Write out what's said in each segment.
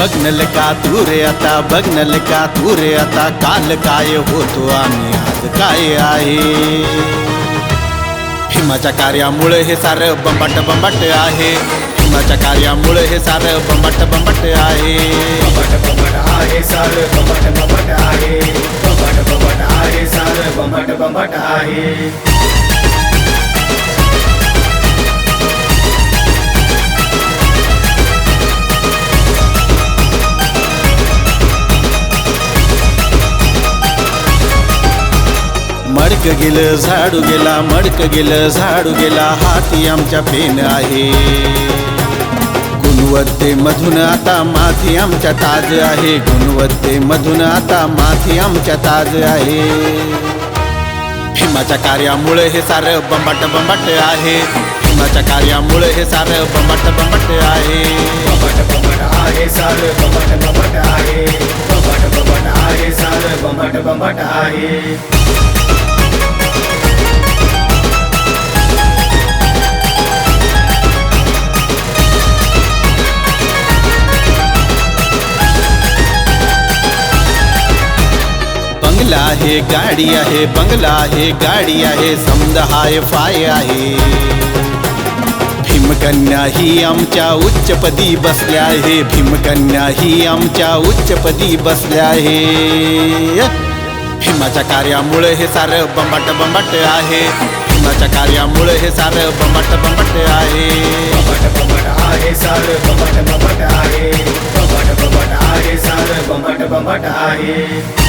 बघनल का तू रे आता, बघनल का तू रे आता, काल काय होतो आणि आज काय आहे। भीमाच्या कार्यामुळे हे सारं बंबाट बंबाट आहे, भीमाच्या कार्यामुळे हे सारं बंबाट बंबाट आहे। बंबाट बंबाट आहे सारं बंबाट बंबाट आहे, बंबाट बंबाट आहे सारं बंबाट बंबाट आहे। मडक गेलं झाडू गेला, मडक गेलं झाडू गेला, हाती आमच्या पेन आहे। गुणवत्तेमधून आता माथी आमच्या ताज आहे, गुणवत्तेमधून आता माथी आमच्या ताज आहे। भीमाच्या कार्यामुळे हे सारं बंबाट बंबाट आहे, भीमाच्या कार्यामुळे हे सारं बंबाट बंबाट आहे। बंबाट बंबाट आहे सारं बंबाट बंबाट आहे, बंबाट बंबाट आहे सारं बंबाट बंबाट आहे। बंगला आहे गाडी आहे, बंगला आहे गाडी आहे, समद हाय फाय आहे। भीमकन्या ही आमच्या उच्चपदी बसल्या आहे, भीमकन्या ही आमच्या उच्चपदी बसल्या आहे। भीमाच्या कार्यामुळे हे सारं बंबाट बंबाट आहे, भीमाच्या कार्यामुळे हे सारं बंबाट बंबाट आहे। बंबाट बंबाट आहे सारं बंबाट बंबाट आहे, बंबाट बंबाट आहे सारं बंबाट बंबाट आहे।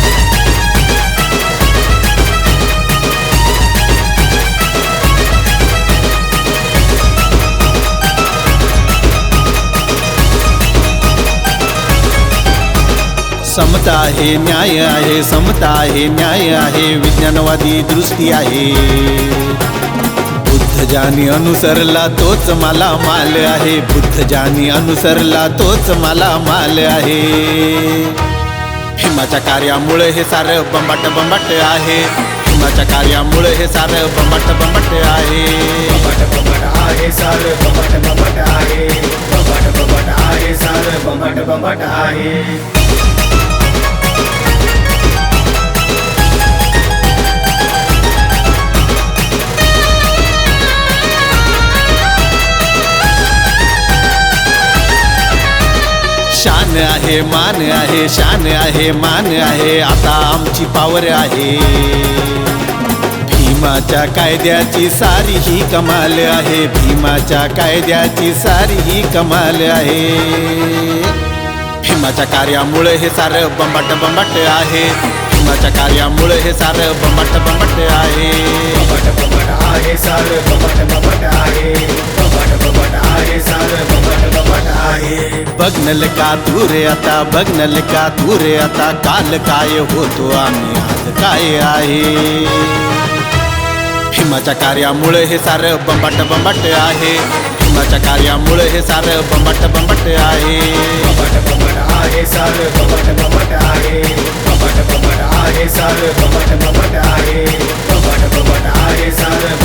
समता आहे न्याय आहे, समता आहे न्याय आहे, विज्ञानवादी दृष्टी आहे। बुद्ध ज्यानी अनुसरला तोच मला माल आहे, बुद्ध ज्यानी अनुसरला तोच मला माल आहे। भीमाच्या कार्यामुळे हे सारं बंबाट बंबाट आहे, भीमाच्या कार्यामुळे हे सारं बंबाट बंबाट आहे। बंबाट बंबाट आहे सारं बंबाट बंबाट आहे, बंबाट बंबाट आहे सारं बंबाट बंबाट आहे। शान आहे मान आहे, शान आहे मान आहे, आता आमची पावर आहे। भीमाच्या कायद्याची सारी ही कमाल आहे, भीमाच्या कायद्याची सारी ही कमाल आहे। भीमाच्या कार्यामुळे हे सारं बंबाट बंबाट आहे, भीमाच्या कार्यामुळे हे सारं बंबाट बंबाट आहे। बंबाट बंबाट आहे सारं बंबाट बंबाट आहे, बंबाट बंबाट आहे सारं बंबाट बंबाट आहे। बघनल का तू रे आता, बघनल का तू रे आता, काल काय होतो आणि आज काय आहे। भीमाच्या कार्यामुळे हे सारं बंबाट बंबाट आहे, भीमाच्या कार्यामुळे हे सारं बंबाट बंबाट आहे। बंबाट बंबाट आहे सारं बंबाट बंबाट आहे, बंबाट बंबाट आहे सारं बंबाट बंबाट आहे, बंबाट बंबाट आहे सारं